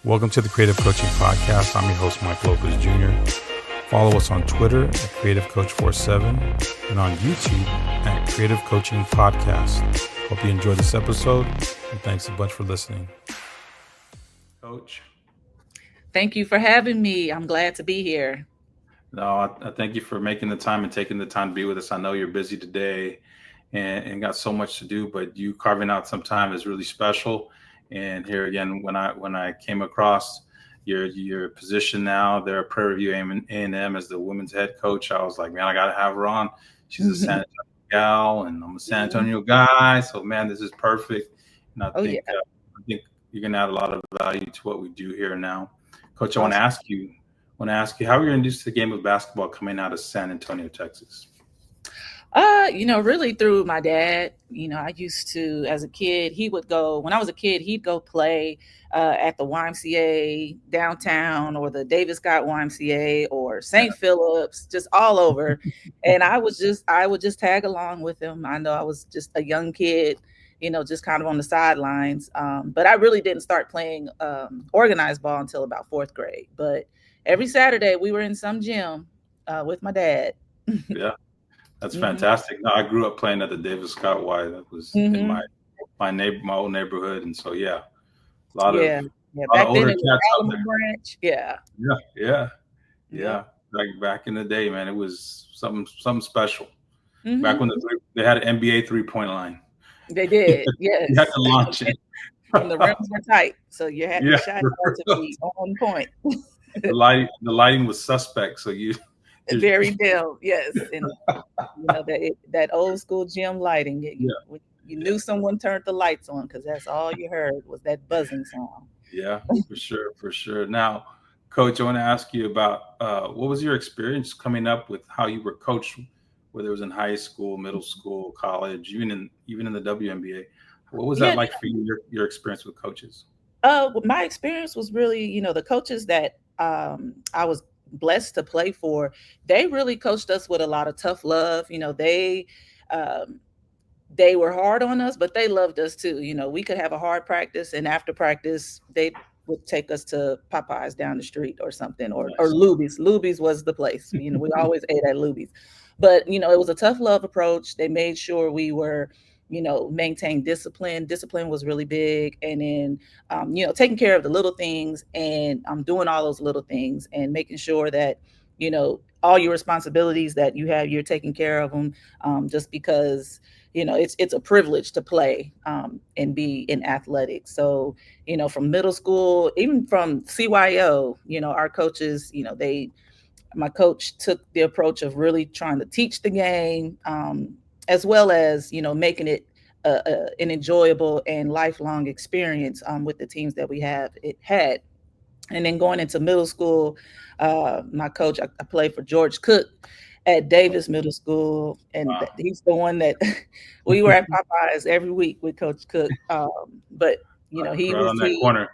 Welcome to the Creative Coaching Podcast. I'm your host, Mike Lopez Jr. Follow us on Twitter at CreativeCoach47 and on YouTube at Creative Coaching Podcast. Hope you enjoyed this episode, and thanks a bunch for listening. Coach. Thank you for having me. I'm glad to be here. No, I thank you for making the time and taking the time to be with us. I know you're busy today and got so much to do, but you carving out some time is really special. And here again, when I came across your position now there at Prairie View A&M as the women's head coach, I was like, man, I got to have her on. She's a San Antonio gal, and I'm a San Antonio guy. So, man, this is perfect. And I think you're going to add a lot of value to what we do here now. Coach, I want to ask you, how were you introduced to the game of basketball coming out of San Antonio, Texas? Really through my dad. I used to, as a kid, when I was a kid, he'd go play at the YMCA downtown or the Davis Scott YMCA or St. Philip's, just all over. And I would just tag along with him. I know I was just a young kid, just kind of on the sidelines. But I really didn't start playing organized ball until about fourth grade. But every Saturday we were in some gym with my dad. Yeah. That's fantastic. No, I grew up playing at the Davis Scott Y. That was in my old neighborhood, and so a lot of back then it was Alamo Branch. Back in the day, man, it was something special. Back when they had an NBA 3-point line. They did, yes. You had to launch it, and the rims were tight, so you had your shot to be on point. The lighting was suspect, so you. Very dim, yes, and that old school gym lighting. You knew someone turned the lights on because that's all you heard was that buzzing sound. Yeah, for sure. Now, Coach, I want to ask you about what was your experience coming up with how you were coached, whether it was in high school, middle school, college, even in the WNBA. What was that like for you? Your experience with coaches? My experience was really, the coaches that I was blessed to play for, they really coached us with a lot of tough love. They were hard on us, but they loved us too. We could have a hard practice, and after practice they would take us to Popeyes down the street or something, or Luby's. Luby's was the place. We always ate at Luby's. But it was a tough love approach. They made sure we were maintain discipline. Discipline was really big. And then, taking care of the little things and doing all those little things and making sure that, all your responsibilities that you have, you're taking care of them, just because, it's a privilege to play and be in athletics. So, from middle school, even from CYO, our coaches, my coach took the approach of really trying to teach the game, as well as, making it an enjoyable and lifelong experience with the teams that we had. And then going into middle school, my coach, I played for George Cook at Davis Middle School. And he's the one that we were at Popeyes every week with Coach Cook. But, he was on that corner.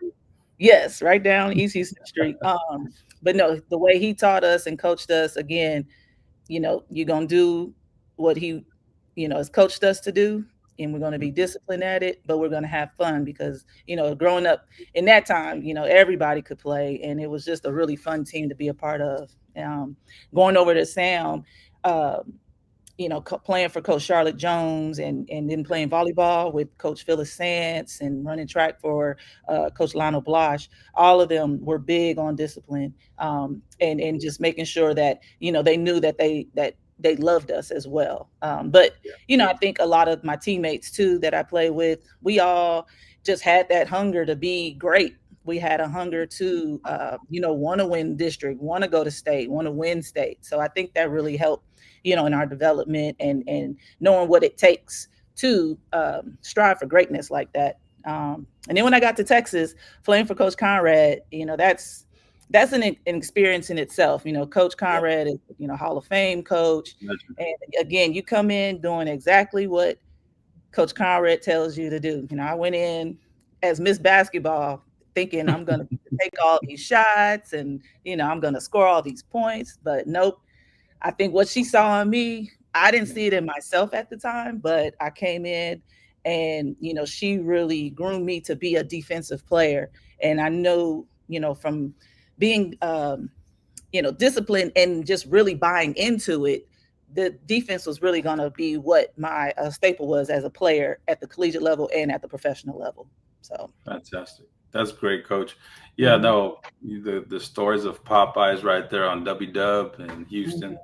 Yes, right down East Houston Street. But no, the way he taught us and coached us, again, you're going to do what he has coached us to do, and we're going to be disciplined at it, but we're going to have fun because, growing up in that time, everybody could play, and it was just a really fun team to be a part of. Going over to Sam, playing for Coach Charlotte Jones and then playing volleyball with Coach Phyllis Sants and running track for Coach Lionel Blosh, all of them were big on discipline, and just making sure that, they knew that they loved us as well. But I think a lot of my teammates too that I play with, we all just had that hunger to be great. We had a hunger to, want to win district, want to go to state, want to win state. So I think that really helped, in our development and knowing what it takes to strive for greatness like that. And then when I got to Texas, playing for Coach Conrad, that's an experience in itself. Coach Conrad is, Hall of Fame coach. And again, you come in doing exactly what Coach Conrad tells you to do. I went in as Miss Basketball thinking I'm going to take all these shots and, I'm going to score all these points. But nope. I think what she saw in me, I didn't see it in myself at the time, but I came in and, she really groomed me to be a defensive player. And I know, from being, disciplined and just really buying into it, the defense was really going to be what my staple was as a player at the collegiate level and at the professional level. So Fantastic. That's great, Coach. Yeah, mhm, no, the stories of Popeyes right there on W Dub in Houston. mhm.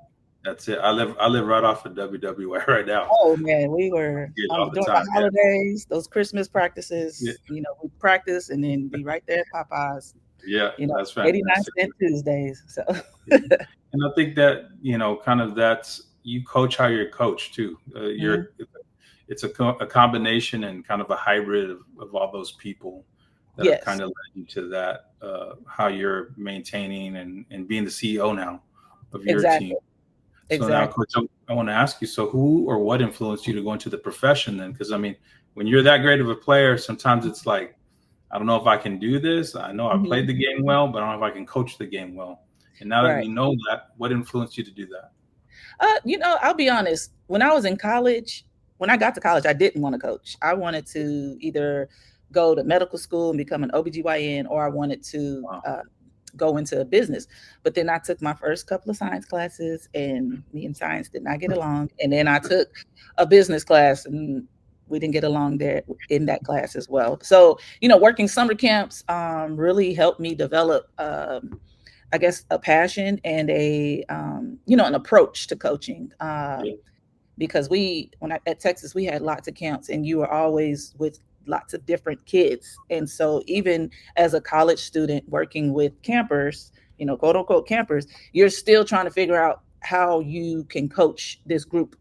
That's it. I live right off of WWA right now. Oh man, we were Get it all the during time. the holidays, those Christmas Yeah, practices. We practice and then be right there at Popeyes. yeah, that's 89 fantastic. cent Tuesdays. So Yeah. And I think that, kind of that's you coach how you're coached too. mhm. It's a combination and kind of a hybrid of all those people that have Yes, kind of led you to that, how you're maintaining and being the CEO now of your team. exactly, So now, exactly. Coach, I want to ask you, so who or what influenced you to go into the profession then? Because I mean, when you're that great of a player, sometimes it's like, I don't know if I can do this. I know I played Mhm. the game well, but I don't know if I can coach the game well. And now that Right. you know that, what influenced you to do that? I'll be honest. When I was in college, when I got to college, I didn't want to coach. I wanted to either go to medical school and become an OBGYN, or I wanted to Wow. go into a business. But then I took my first couple of science classes, and me and science did not get along. And then I took a business class, and we didn't get along there in that class as well. So, working summer camps really helped me develop, I guess, a passion and an approach to coaching. Yeah. Because at Texas, we had lots of camps, and you were always with lots of different kids. And so even as a college student working with campers, quote unquote campers, you're still trying to figure out how you can coach this group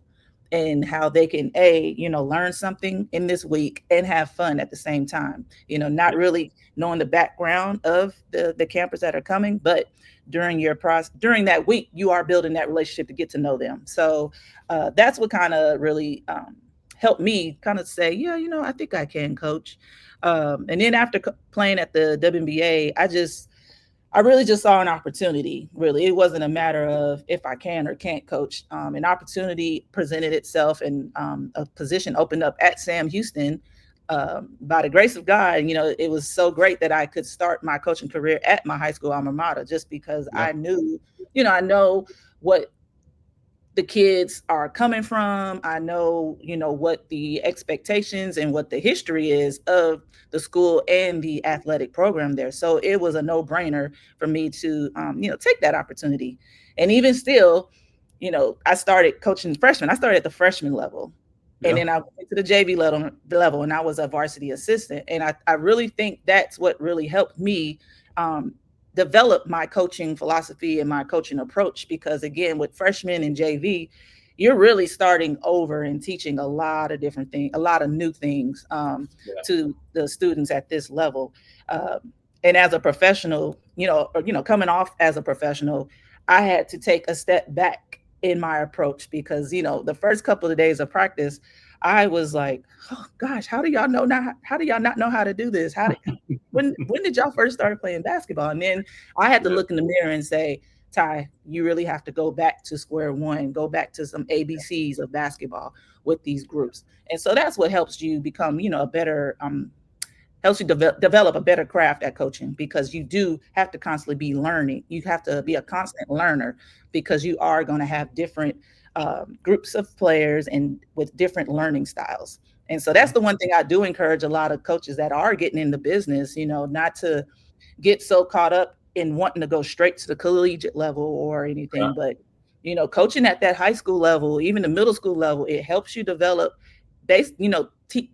and how they can learn something in this week and have fun at the same time, not Yeah. really knowing the background of the campers that are coming, but during that week you are building that relationship to get to know them. So that's what kind of really helped me kind of say, yeah, I think I can coach. And then after playing at the WNBA, I really just saw an opportunity. Really, it wasn't a matter of if I can or can't coach. An opportunity presented itself, and a position opened up at Sam Houston. By the grace of God, it was so great that I could start my coaching career at my high school alma mater, just because Yeah. I knew, I know what the kids are coming from. I know, what the expectations and what the history is of the school and the athletic program there. So it was a no-brainer for me to, take that opportunity. And even still, I started coaching freshmen. I started at the freshman level. And Yeah. then I went to the JV level, and I was a varsity assistant. And I really think that's what really helped me um, develop my coaching philosophy and my coaching approach, because again, with freshmen and JV, you're really starting over and teaching a lot of different things, a lot of new things Yeah. to the students at this level. And as a professional, coming off as a professional, I had to take a step back in my approach, because the first couple of days of practice, I was like, oh gosh, how do y'all know now? How do y'all not know how to do this? When did y'all first start playing basketball? And then I had to Yeah. look in the mirror and say, Ty, you really have to go back to square one, go back to some ABCs of basketball with these groups. And so that's what helps you become, a better, helps you develop a better craft at coaching, because you do have to constantly be learning. You have to be a constant learner, because you are going to have different groups of players and with different learning styles. And so that's Yeah. the one thing I do encourage a lot of coaches that are getting in the business, not to get so caught up in wanting to go straight to the collegiate level or anything, but coaching at that high school level, even the middle school level, it helps you develop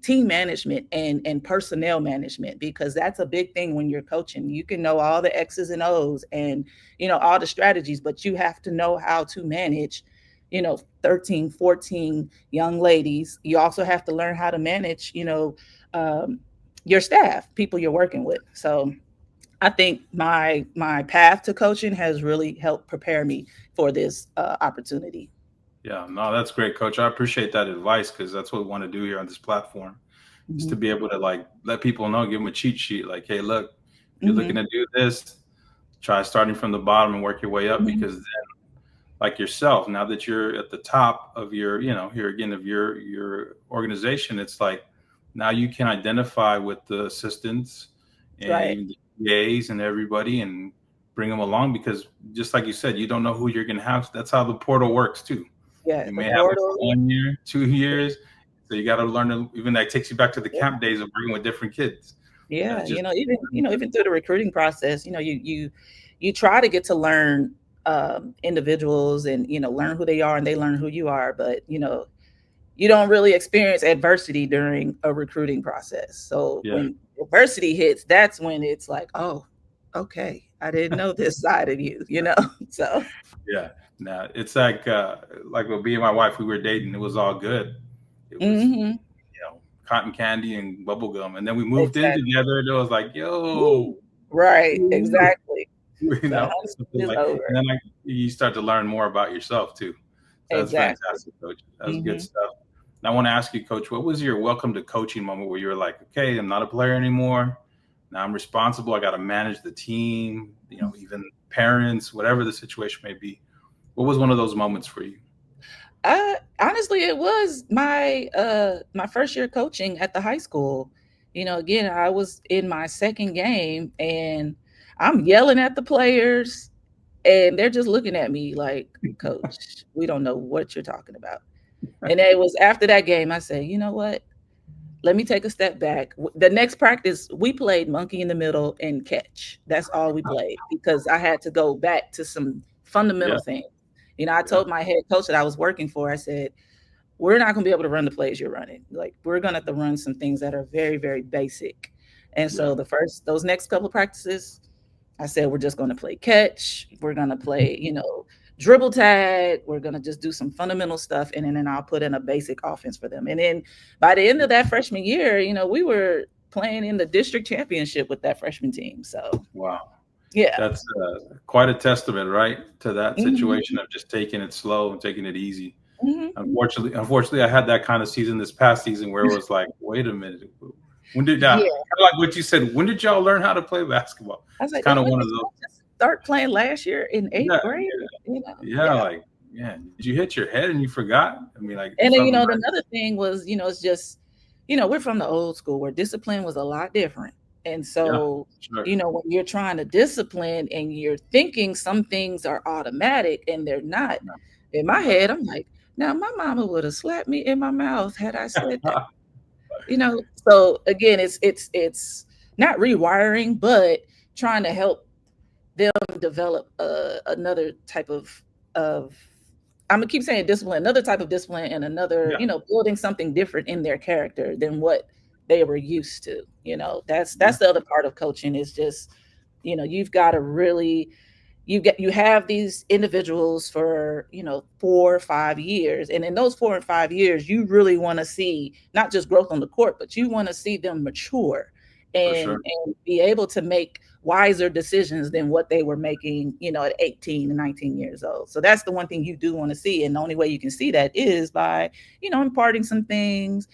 team management and personnel management, because that's a big thing when you're coaching. You can know all the X's and O's and all the strategies, but you have to know how to manage 13, 14 young ladies. You also have to learn how to manage um, your staff, people you're working with. So I think my path to coaching has really helped prepare me for this opportunity. Yeah. No, that's great, Coach. I appreciate that advice because that's what we want to do here on this platform is Hmm. to be able to like let people know, give them a cheat sheet. Like, hey, look, if you're looking Hmm. to do this, try starting from the bottom and work your way up Hmm. because like yourself, now that you're at the top of your, here again of your organization, it's like now you can identify with the assistants and Right. even PAs and everybody and bring them along because just like you said, you don't know who you're going to have. That's how the portal works too. Yeah, You the may have them for portal. 1 year, 2 years. So you got to learn to, even that takes you back to the Yeah. camp days of working with different kids. Yeah, That's just, even through the recruiting process, you try to get to learn individuals and learn who they are and they learn who you are, but you don't really experience adversity during a recruiting process. So yeah. when adversity hits, that's when it's like, oh, okay, I didn't know this side of you, So Yeah. Now it's like with me and my wife, we were dating. It was all good. It was, hmm cotton candy and bubble gum. And then we moved in exactly. together and it was like, yo, Woo. Right, exactly. The something honeymoon is like, and over. then you start to learn more about yourself too. So that's Exactly. fantastic, Coach. That's good hmm stuff. And I want to ask you, Coach, what was your welcome to coaching moment where you were like, okay, I'm not a player anymore. Now I'm responsible. I got to manage the team, even parents, whatever the situation may be. What was one of those moments for you? Honestly, it was my first year coaching at the high school. Again, I was in my second game and I'm yelling at the players and they're just looking at me like, "Coach, we don't know what you're talking about." And it was after that game I said, "You know what? Let me take a step back." The next practice, we played monkey in the middle and catch. That's all we played because I had to go back to some fundamental Yeah, things. I yeah, told my head coach that I was working for, I said, we're not going to be able to run the plays you're running. Like, we're going to have to run some things that are very, very basic. And yeah, so those next couple of practices, I said, we're just going to play catch. We're going to play, dribble tag. We're going to just do some fundamental stuff. And then I'll put in a basic offense for them. And then by the end of that freshman year, we were playing in the district championship with that freshman team. So, wow. yeah. That's quite a testament, right, to that hmm situation of just taking it slow and taking it easy. hmm Unfortunately, I had that kind of season this past season where it was like, wait a minute, when did that? Yeah. Kind of like what you said. When did y'all learn how to play basketball? I was It's like, kind did of one of you those. just start playing last year in eighth Yeah, grade? yeah, Yeah. like, yeah. Did you hit your head and you forgot? I mean, like And then, something. another thing was, it's just, we're from the old school where discipline was a lot different. And Yeah, so, sure. when you're trying to discipline and you're thinking some things are automatic and they're not, No, in they're my not. head, I'm like, now my mama would have slapped me in my mouth had I said that. So again, it's not rewiring, but trying to help them develop another type of I'm gonna keep saying discipline, another type of discipline, and another, Yeah, building something different in their character than what they were used to. yeah, That's the other part of coaching is just, you've got to really you have these individuals for 4 or 5 years, and in those 4 and 5 years you really want to see not just growth on the court, but you want to see them mature for sure. and be able to make wiser decisions than what they were making at 18 and 19 years old. So that's the one thing you do want to see, and the only way you can see that is by imparting some things,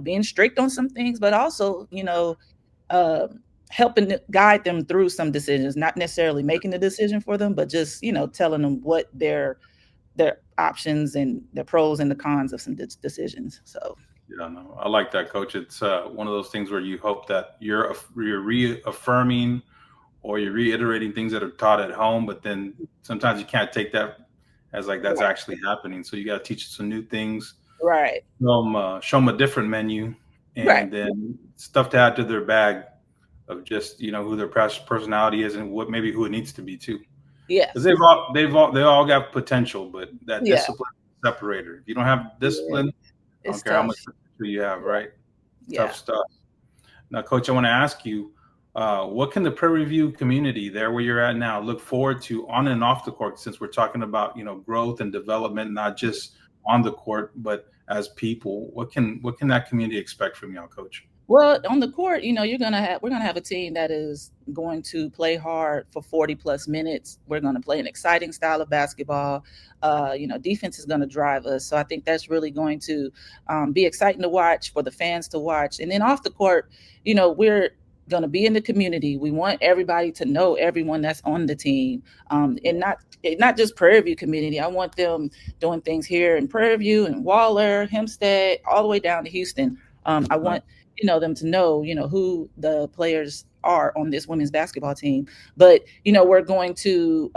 being strict on some things, but also uh, helping guide them through some decisions, not necessarily making the decision for them, but just telling them what their options and the pros and the cons of some decisions. So Yeah, no, I like that, Coach. It's one of those things where you hope that you're reaffirming or you're reiterating things that are taught at home, but then sometimes you can't take that as like that's right, actually happening. So you got to teach some new things, right, show them a different menu, right. and then stuff to add to their bag of just who their personality is and what maybe who it needs to be too. Because Yes, they all got potential, but that yeah, discipline is a separator. If you don't have yeah. discipline, I It's don't care how much tough. potential you have, right? Yeah. Tough stuff. Now, Coach, I want to ask you, what can the Prairie View community there where you're at now look forward to on and off the court? Since we're talking about growth and development, not just on the court, but as people, what can that community expect from y'all, Coach? Well, on the court, we're gonna have a team that is going to play hard for 40 plus minutes. We're gonna play an exciting style of basketball. Defense is gonna drive us. So I think that's really going to be exciting to watch for the fans to watch. And then off the court, we're gonna be in the community. We want everybody to know everyone that's on the team, and not just Prairie View community. I want them doing things here in Prairie View and Waller, Hempstead, all the way down to Houston. I want them to know, who the players are on this women's basketball team, but we're going to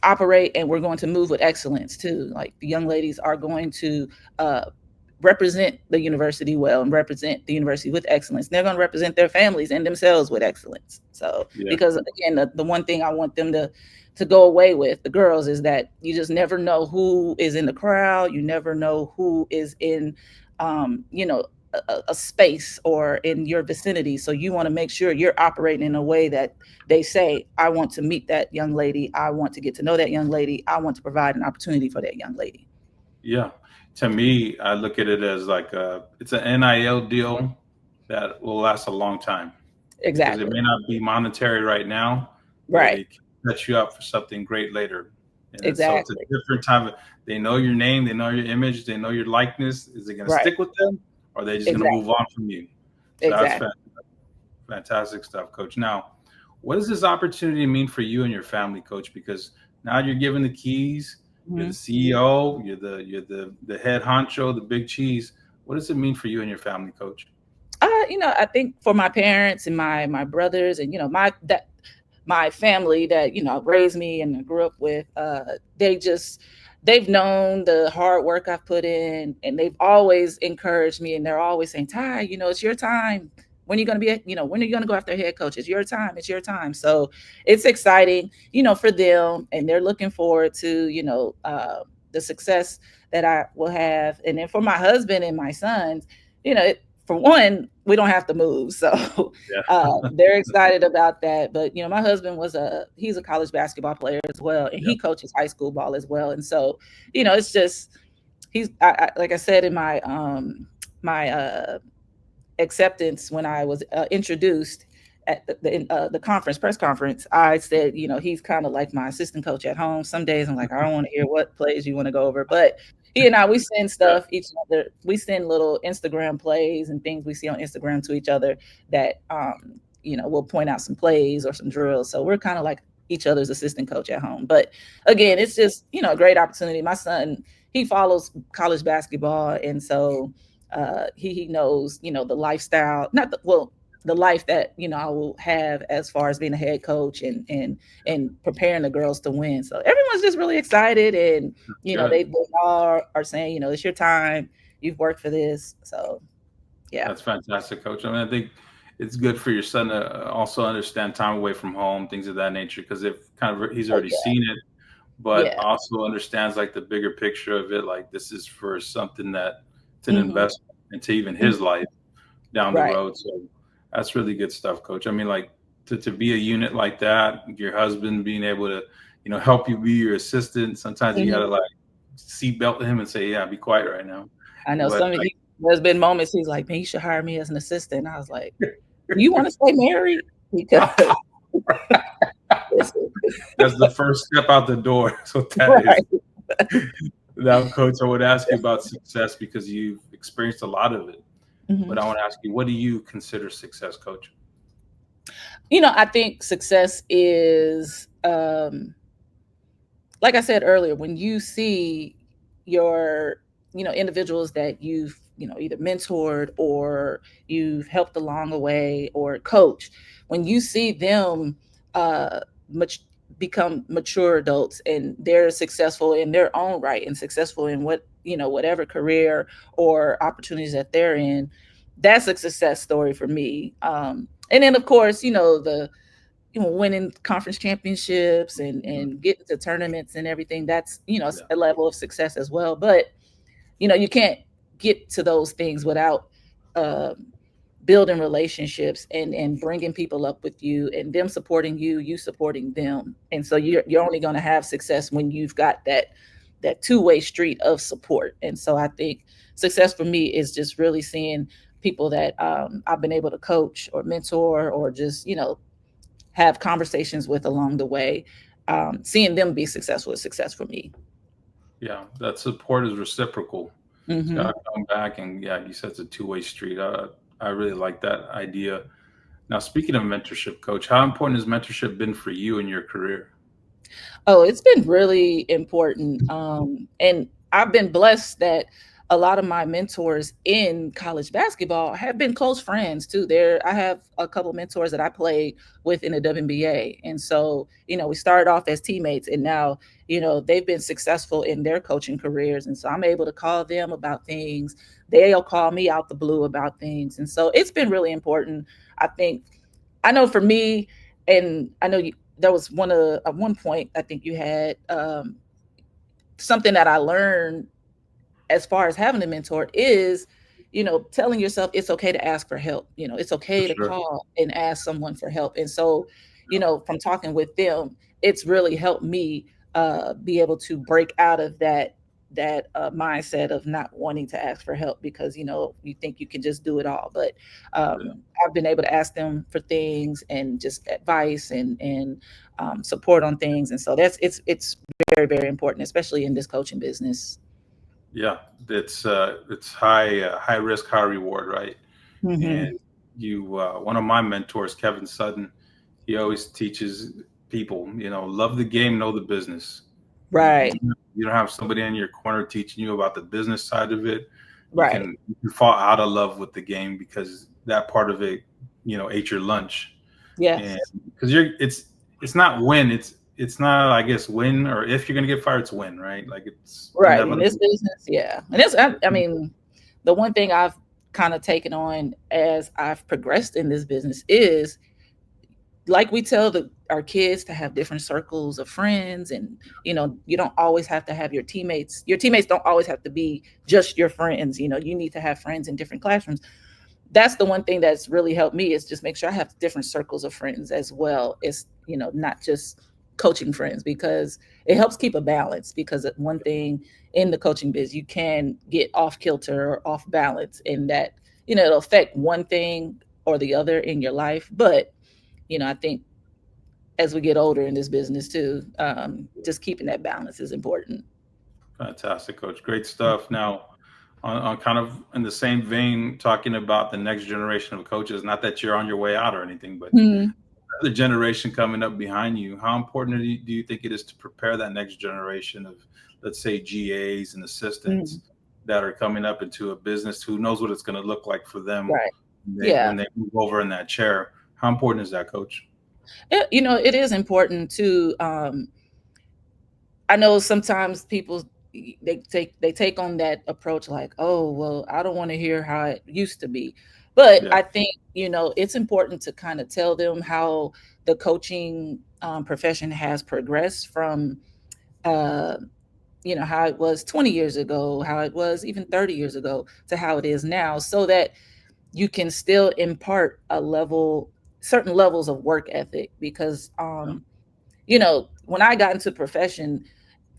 operate and we're going to move with excellence too. Like the young ladies are going to represent the university well and represent the university with excellence. They're going to represent their families and themselves with excellence. So, because again, the one thing I want them to go away with, the girls, is that you just never know who is in the crowd. You never know who is in, a space or in your vicinity. So you want to make sure you're operating in a way that they say, I want to meet that young lady. I want to get to know that young lady. I want to provide an opportunity for that young lady. Yeah. To me, I look at it as like it's an NIL deal that will last a long time. Exactly. Because it may not be monetary right now, right? But it can set you up for something great later. And exactly. So it's a different time. They know your name, they know your image, they know your likeness. Is it going to stick with them, or are they just going to move on from you? So that's fantastic stuff, Coach. Now, what does this opportunity mean for you and your family, Coach? Because now you're given the keys. You're the CEO. You're the head honcho, the big cheese. What does it mean for you and your family, Coach? I think for my parents and my brothers and my family that raised me and grew up with, they've known the hard work I've put in, and they've always encouraged me, and they're always saying, Ty, it's your time. When are you going to be, when are you going to go after head coach? It's your time. It's your time. So it's exciting, for them, and they're looking forward to, the success that I will have. And then for my husband and my sons, for one, we don't have to move. So they're excited about that. But, my husband he's a college basketball player as well. And he coaches high school ball as well. And so, it's just, like I said in my, acceptance when I was introduced at the press conference, I said, he's kind of like my assistant coach at home. Some days I'm like, I don't want to hear what plays you want to go over, but he and I, we send stuff each other. We send little Instagram plays and things we see on Instagram to each other that, we'll point out some plays or some drills. So we're kind of like each other's assistant coach at home. But again, it's just, a great opportunity. My son, he follows college basketball. And so he knows, the lifestyle, the life that, I will have as far as being a head coach and preparing the girls to win. So everyone's just really excited. And, they all are saying, it's your time. You've worked for this. So, yeah. That's fantastic, Coach. I mean, I think it's good for your son to also understand time away from home, things of that nature, because he's already seen it, but also understands like the bigger picture of it. Like this is for something that it's an investment into even his life down the road. So that's really good stuff, Coach. I mean, like to be a unit like that, your husband being able to, help you be your assistant. Sometimes you gotta like seatbelt him and say, yeah, be quiet right now. I know there's been moments he's like, man, you should hire me as an assistant. I was like, you want to stay married? Because that's the first step out the door. So that is. Now, Coach, I would ask you about success because you've experienced a lot of it. But I want to ask you, what do you consider success, Coach? I think success is, like I said earlier, when you see your, individuals that you've, either mentored or you've helped along the way or coach, when you see them become mature adults and they're successful in their own right and successful in whatever career or opportunities that they're in, that's a success story for me. And then of course, the winning conference championships and getting to tournaments and everything, that's a level of success as well. But you can't get to those things without building relationships and bringing people up with you and them supporting you supporting them. And so you're only going to have success when you've got that two-way street of support. And so I think success for me is just really seeing people that I've been able to coach or mentor or just, have conversations with along the way. Seeing them be successful is success for me. Yeah, that support is reciprocal. It's got to come back. And you said it's a two-way street. I really like that idea. Now, speaking of mentorship, Coach, how important has mentorship been for you in your career? Oh, it's been really important. And I've been blessed that a lot of my mentors in college basketball have been close friends too. I have a couple mentors that I played with in the WNBA. And so, we started off as teammates, and now, they've been successful in their coaching careers. And so I'm able to call them about things. They'll call me out the blue about things. And so it's been really important. I think, I know for me, and I know there was at one point, I think you had something that I learned as far as having a mentor is, telling yourself it's okay to ask for help. It's For okay to sure. call and ask someone for help. And so, from talking with them, it's really helped me be able to break out of that mindset of not wanting to ask for help, because you think you can just do it all. But Yeah. I've been able to ask them for things and just advice and support on things. And so it's very, very important, especially in this coaching business. Yeah. It's high risk, high reward, right? And Hmm. one of my mentors, Kevin Sutton, he always teaches people, love the game, know the business. Right. You don't have somebody in your corner teaching you about the business side of it. Right. You can fall out of love with the game because that part of it, ate your lunch. And Yes. because it's not win, it's not, I guess, win, or if you're gonna get fired, it's win, right? Like it's Right. In this inevitable. business, yeah. And I mean, the one thing I've kind of taken on as I've progressed in this business is, like we tell our kids to have different circles of friends. And you don't always have to have your teammates don't always have to be just your friends. You need to have friends in different classrooms. That's the one thing that's really helped me, is just make sure I have different circles of friends as well. It's, not just coaching friends, because it helps keep a balance. Because one thing in the coaching biz, you can get off kilter or off balance, and that, it'll affect one thing or the other in your life. But, I think as we get older in this business too, just keeping that balance is important. Fantastic, coach. Great stuff. Now, on kind of in the same vein, talking about the next generation of coaches, not that you're on your way out or anything, but Mhm. the generation coming up behind you, how important do you think it is to prepare that next generation of, let's say, GAs and assistants Mhm. that are coming up into a business, who knows what it's going to look like for them Right. when Yeah. when they move over in that chair? How important is that, coach? It is important to, I know sometimes people, they take on that approach like, oh, well, I don't want to hear how it used to be. But Yeah. I think, it's important to kind of tell them how the coaching profession has progressed from, uh, how it was 20 years ago, how it was even 30 years ago, to how it is now, so that you can still impart certain levels of work ethic. Because, when I got into profession,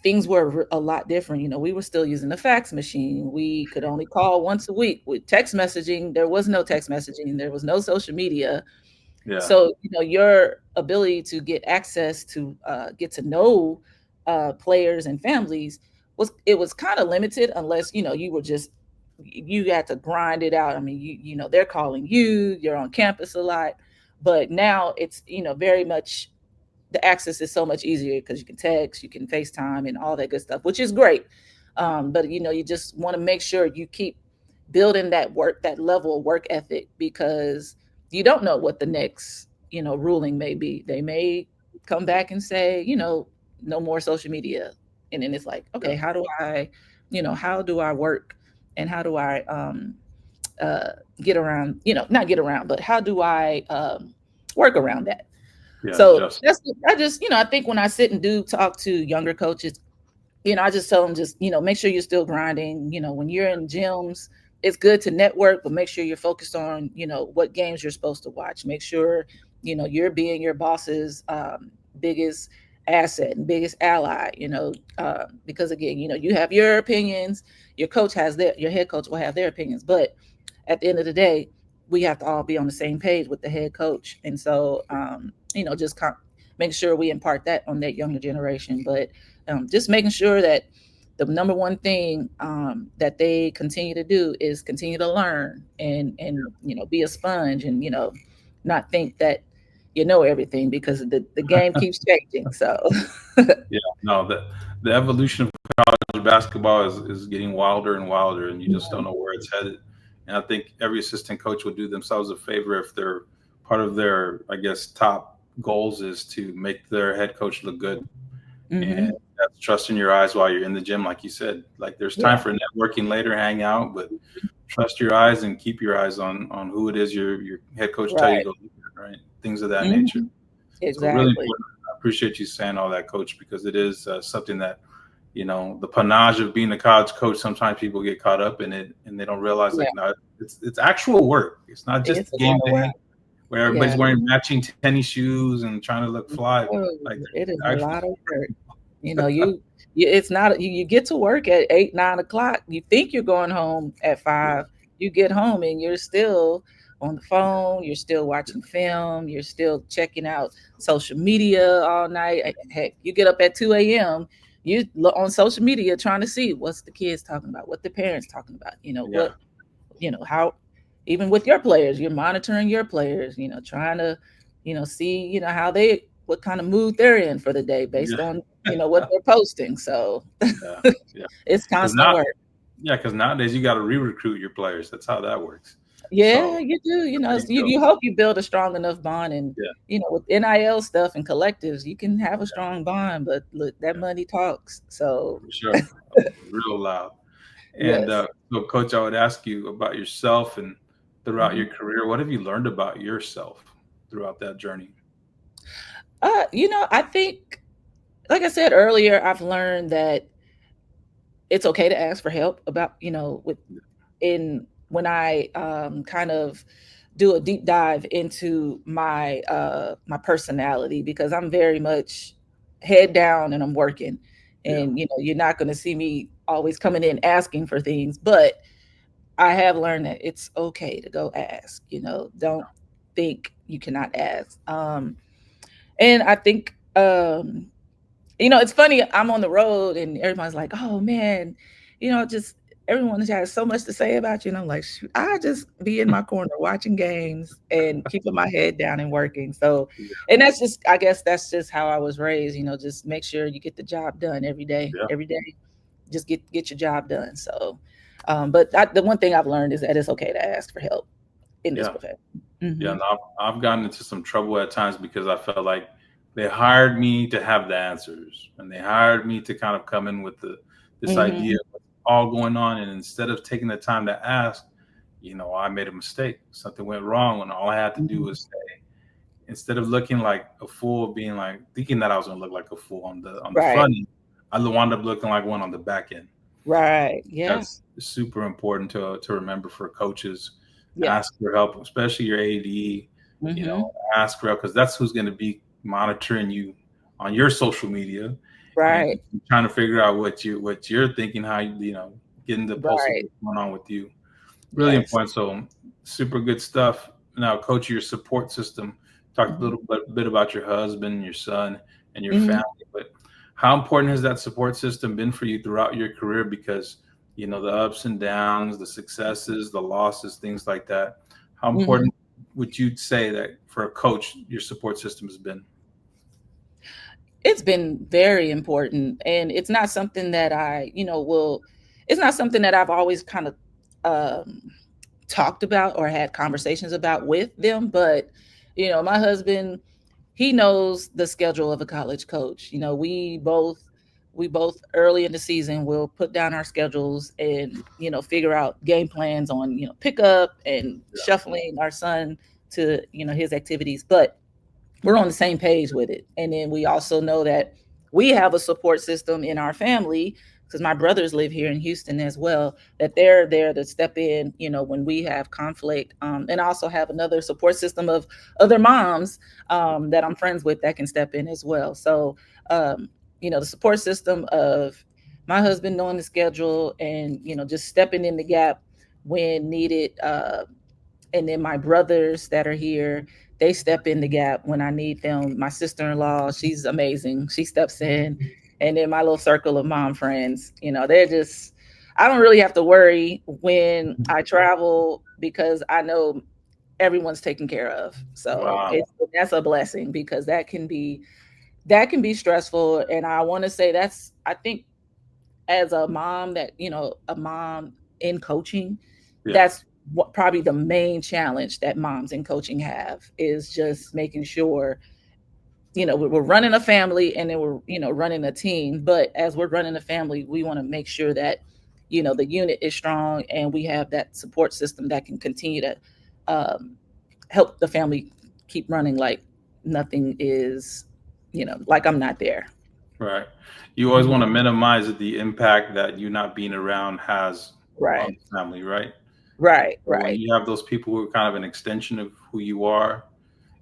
things were a lot different. We were still using the fax machine. We could only call once a week. With text messaging, there was no text messaging. There was no social media. Yeah. So, your ability to get access to get to know players and families was kind of limited, unless you were just, you had to grind it out. I mean, they're calling you. You're on campus a lot. But now it's, very much, the access is so much easier, because you can text, you can FaceTime, and all that good stuff, which is great. But you just want to make sure you keep building that level of work ethic, because you don't know what the next, ruling may be. They may come back and say, no more social media. And then it's like, Yeah. okay, how do I work, and how do I uh, get around, not get around, but how do I work around that? Yeah. So Just. I just, I think when I sit and do talk to younger coaches, I just tell them, just, make sure you're still grinding. When you're in gyms, it's good to network, but make sure you're focused on, what games you're supposed to watch. Make sure, you're being your boss's biggest asset and biggest ally, because again, you have your opinions, your head coach will have their opinions, but at the end of the day, we have to all be on the same page with the head coach. And so, just make sure we impart that on that younger generation. But just making sure that the number one thing that they continue to do is continue to learn, and be a sponge, and not think that you know everything, because the game keeps changing. So Yeah. No, the evolution of college basketball is getting wilder and wilder, and you just don't know where it's headed. And I think every assistant coach would do themselves a favor if they're part of their, I guess, top goals is to make their head coach look good. And Mm-hmm. that's trust in your eyes while you're in the gym, like you said. Like there's time Yeah. for networking later, hang out, but trust your eyes and keep your eyes on who it is your head coach tell you to Right. go look at, right? Things of that nature. Mm-hmm. So really Exactly. important. I appreciate you saying all that, Coach, because it is something that the panache of being a college coach. Sometimes people get caught up in it and they don't realize Yeah. like no, it's actual work. It's not just It's a game lot of work. day where Yeah. everybody's wearing matching tennis shoes and trying to look fly. Oh, Like it is a actual, lot of work. It's not, you get to work at 8, 9 o'clock. You think you're going home at yeah, 5. You get home and you're still on the phone. You're still watching film. You're still checking out social media all night. Heck, you get up at 2 a.m. You look on social media trying to see what's the kids talking about, what the parents talking about. yeah, How, even with your players, you're monitoring your players, trying to, see, how what kind of mood they're in for the day based yeah, on, what they're posting. So yeah, yeah. it's Because constant not work. yeah, because nowadays you got to re-recruit your players. That's how that works. Yeah, So you do. there you go. You hope you build a strong enough bond, and Yeah, with NIL stuff and collectives, you can have a yeah, strong bond, but look, that yeah, money talks. So for sure. Real loud. And yes. so, Coach, I would ask you about yourself and throughout Mhm. your career. What have you learned about yourself throughout that journey? I think, like I said earlier, I've learned that it's okay to ask for help about, with in when I kind of do a deep dive into my personality, because I'm very much head down and I'm working, Yeah, and you're not going to see me always coming in asking for things, but I have learned that it's okay to go ask. Don't think you cannot ask. And I think it's funny. I'm on the road and everybody's like, "Oh man, just everyone has so much to say about you." And I'm like, "Shoot, I just be in my corner watching games and keeping my head down and working." So, yeah, and that's just, I guess that's just how I was raised. Just make sure you get the job done every day. yeah, Every day, just get your job done. So, but the one thing I've learned is that it's okay to ask for help in this yeah, profession. yeah. Hmm. And I've gotten into some trouble at times because I felt like they hired me to have the answers, and they hired me to kind of come in with this idea Hmm. of what's all going on, and instead of taking the time to ask, I made a mistake. Something went wrong, and all I had to do Hmm. was say, instead of looking like a fool, being like thinking that I was gonna look like a fool on the Right. front end, I wound up looking like one on the back end. Right. Yeah. That's super important to remember for coaches. Yeah. Ask for help, especially your AD. Hmm. Ask for help because that's who's going to be monitoring you on your social media and Right. trying to figure out what you're thinking, how getting the pulse of Right. what's going on with you. Really Yes. important. So super good stuff. Now, coach, your support system. Talked a Mhm. little bit about your husband, your son, and your Mhm. family, but how important has that support system been for you throughout your career? Because the ups and downs, the successes, the losses, things like that. How Mhm. important would you say that for a coach, your support system has been? It's been very important, and it's not something that it's not something that I've always kind of um, talked about or had conversations about with them. But my husband, he knows the schedule of a college coach. We both early in the season will put down our schedules and figure out game plans on pickup and Yeah, shuffling our son to his activities. But we're on the same page with it. And then we also know that we have a support system in our family, because my brothers live here in Houston as well, that they're there to step in, when we have conflict. And I also have another support system of other moms that I'm friends with that can step in as well. So, the support system of my husband knowing the schedule and, just stepping in the gap when needed. And then my brothers that are here, they step in the gap when I need them. My sister-in-law, she's amazing, she steps in. And then my little circle of mom friends, they're just, I don't really have to worry when I travel, because I know everyone's taken care of. So wow, that's a blessing, because that can be stressful. And I want to say, that's, I think, as a mom that, a mom in coaching, Yeah. that's what probably the main challenge that moms in coaching have, is just making sure, we're running a family, and then we're, running a team. But as we're running a family, we want to make sure that, the unit is strong, and we have that support system that can continue to um, help the family keep running, like nothing is, like I'm not there. Right. You always want Mhm. to minimize the impact that you not being around has on Right, the family, right? right, But when right. you have those people who are kind of an extension of who you are,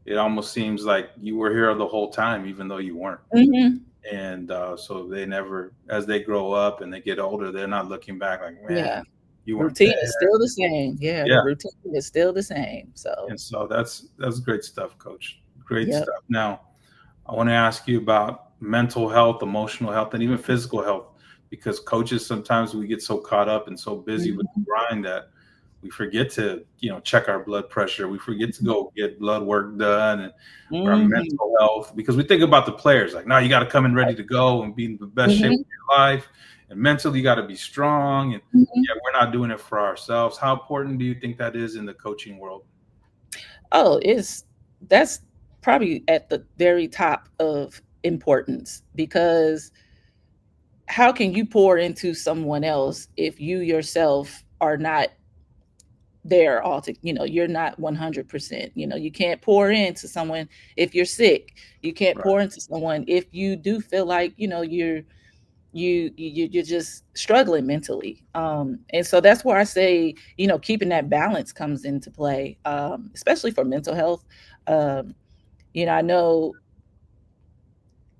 it almost seems like you were here the whole time, even though you weren't. Hmm. And so they never, as they grow up and they get older, they're not looking back like, man, Yeah, you weren't routine is there. still the same. Yeah, the Yeah. routine is still the same. So, And so that's great stuff, Coach. Great yep. stuff. Now, I want to ask you about mental health, emotional health, and even physical health, because coaches, sometimes we get so caught up and so busy with the Mhm. grind that we forget to, check our blood pressure. We forget to go get blood work done, and our Mhm. mental health, because we think about the players like, no, you got to come in ready to go and be in the best shape of Mhm. your life. And mentally, you got to be strong. And Mhm. yeah, we're not doing it for ourselves. How important do you think that is in the coaching world? Oh, that's probably at the very top of importance, because how can you pour into someone else if you yourself are not there all to, you're not 100%. You can't pour into someone if you're sick. You can't Right. pour into someone if you do feel like, you're just struggling mentally. And so that's where I say, keeping that balance comes into play, especially for mental health. um, I know,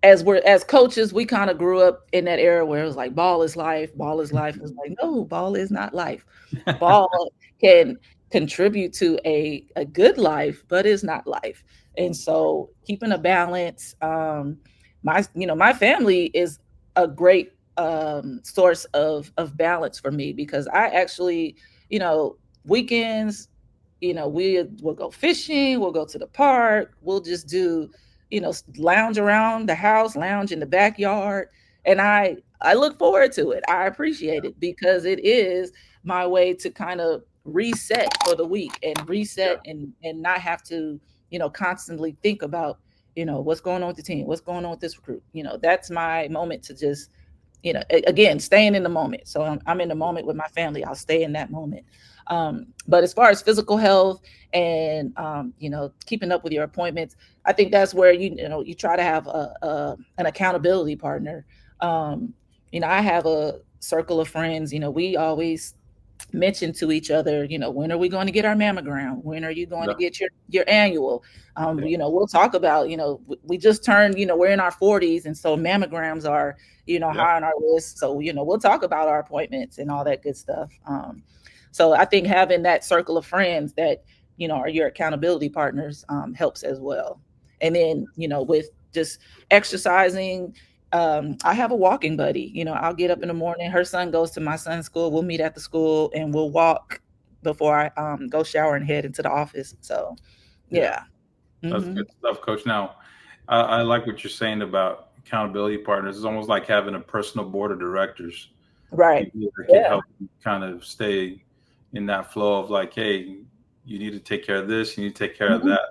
as coaches, we kind of grew up in that era where it was like, ball is life, ball is life. It was like, no, ball is not life. Ball can contribute to a good life, but it's not life. And so keeping a balance. My family is a great source of balance for me, because I actually, you know weekends, we'll go fishing, we'll go to the park, we'll just do, lounge around the house, lounge in the backyard. And I look forward to it. I appreciate it, because it is my way to kind of reset for the week, and Yeah. reset, and not have to, constantly think about, what's going on with the team, what's going on with this recruit. That's my moment to just, again, staying in the moment. So I'm in the moment with my family. I'll stay in that moment. But as far as physical health, and keeping up with your appointments, I think that's where you try to have an accountability partner. um, I have a circle of friends. We always mention to each other, when are we going to get our mammogram? When are you going to Yeah. get your annual? Yeah. We'll talk about, we just turned, we're in our 40s, and so mammograms are, Yeah. high on our list. So, we'll talk about our appointments and all that good stuff. So I think having that circle of friends that, are your accountability partners, helps as well. And then, with just exercising, I have a walking buddy. I'll get up in the morning. Her son goes to my son's school. We'll meet at the school, and we'll walk before I go shower and head into the office. So, Yeah. yeah. That's Hmm. good stuff, Coach. Now, I like what you're saying about accountability partners. It's almost like having a personal board of directors, Right. people that can Yeah. help you kind of stay in that flow of like, hey, you need to take care of this, you need to take care of Hmm. that,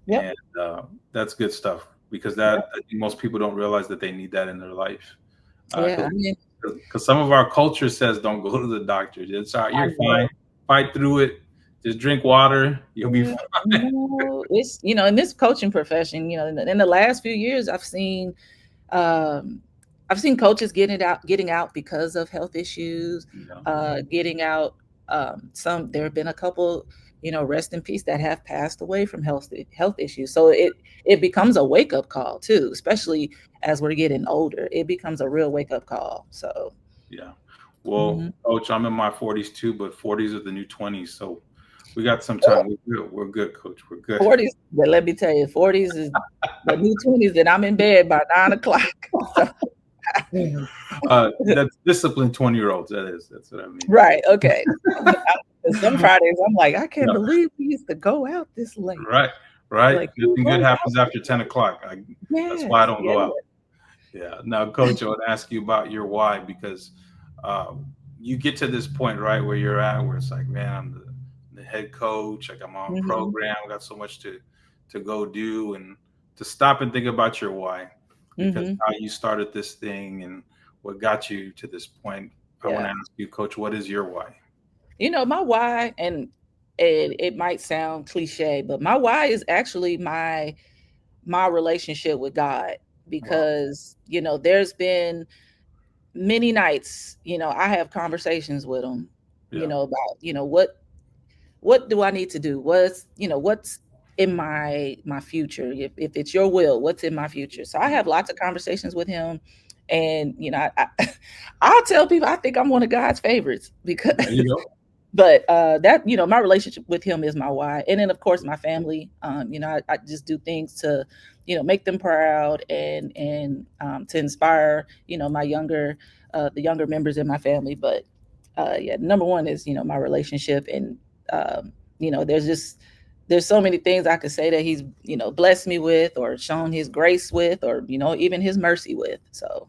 Yep. and that's good stuff, because Yep. I think most people don't realize that they need that in their life. Yeah. Because I mean, some of our culture says don't go to the doctor. It's all right, I you're know. fine. Fight through it. Just drink water. You'll be Yeah, fine. it's, in this coaching profession, in the last few years, um, I've seen coaches getting out because of health issues, Yeah. getting out. There have been a couple, rest in peace, that have passed away from health issues. So it becomes a wake up call too, especially as we're getting older. It becomes a real wake up call. So, Yeah. mhm. Well, Coach, I'm in my 40s too, but 40s are the new 20s. So we got some time. We're good. We're good, Coach. We're good. 40s, but let me tell you, 40s is the new 20s, and I'm in bed by 9 o'clock. So, That's disciplined 20-year-olds. That is. That's what I mean. right, okay. Some Fridays, I'm like, I can't Yeah. believe we used to go out this late. Right. Right. Like, who Nothing good goes out happens this after 10 late? o'clock. That's why I Yes, don't yes. go out. Yeah. Now, Coach, I want to ask you about your why, because uh, you get to this point, right, where you're at, where it's like, man, I'm the head coach. I got my own Mhm. program. I got so much to go do, and to stop and think about your why, because Mhm. how you started this thing and what got you to this point. I want to Yeah. ask you, Coach, what is your why? My why, and it might sound cliche, but my why is actually my relationship with God, Wow. because there's been many nights, I have conversations with him, Yeah. about, what do I need to do? What's in my future? If it's your will, what's in my future? So I have lots of conversations with him. And I'll tell people I think I'm one of God's favorites because There you go. but that my relationship with him is my why. And then of course my family. I just do things to make them proud, and to inspire my younger the younger members in my family. But yeah, number one is my relationship. And there's so many things I could say that he's blessed me with, or shown his grace with, or even his mercy with. So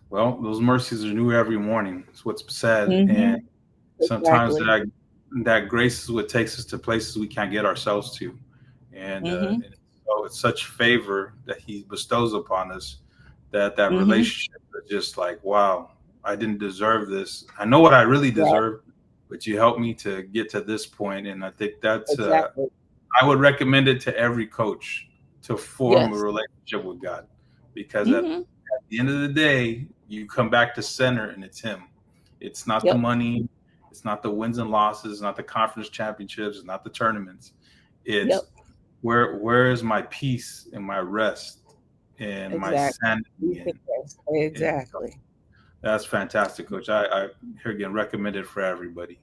Well, those mercies are new every morning. That's what's said, and hmm sometimes exactly. that grace is what takes us to places we can't get ourselves to, hmm and so it's such favor that He bestows upon us, that hmm relationship is just like, wow, I didn't deserve this. I know what I really right. deserve, but you helped me to get to this point, and I think that's Exactly. I would recommend it to every coach to form a Yes. relationship with God, because hmm at the end of the day, you come back to center, and it's Him. It's not the Yep. money, it's not the wins and losses, it's not the conference championships, it's not the tournaments. It's Yep. where is my peace and my rest and my Exactly. sanity in. And so Exactly. that's fantastic, Coach. I here again recommend it for everybody.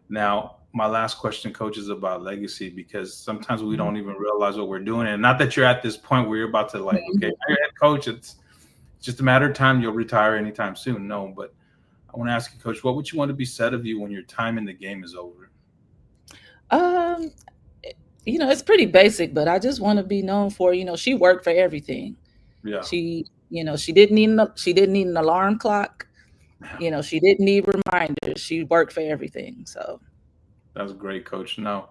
Now, my last question, Coach, is about legacy, because sometimes we Mhm. don't even realize what we're doing. And not that you're at this point where you're about to, like, okay, Mhm. you're head coach. It's just a matter of time. You'll retire anytime soon. No, but I want to ask you, Coach, what would you want to be said of you when your time in the game is over? Um, it's pretty basic, but I just want to be known for, she worked for everything. Yeah, She didn't need an alarm clock. She didn't need reminders. She worked for everything. So, that's great, Coach. No,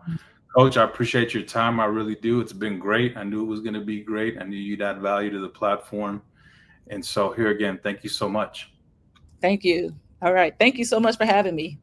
Coach, I appreciate your time. I really do. It's been great. I knew it was going to be great. I knew you'd add value to the platform. And so, here again, thank you so much. thank you. All right. Thank you so much for having me.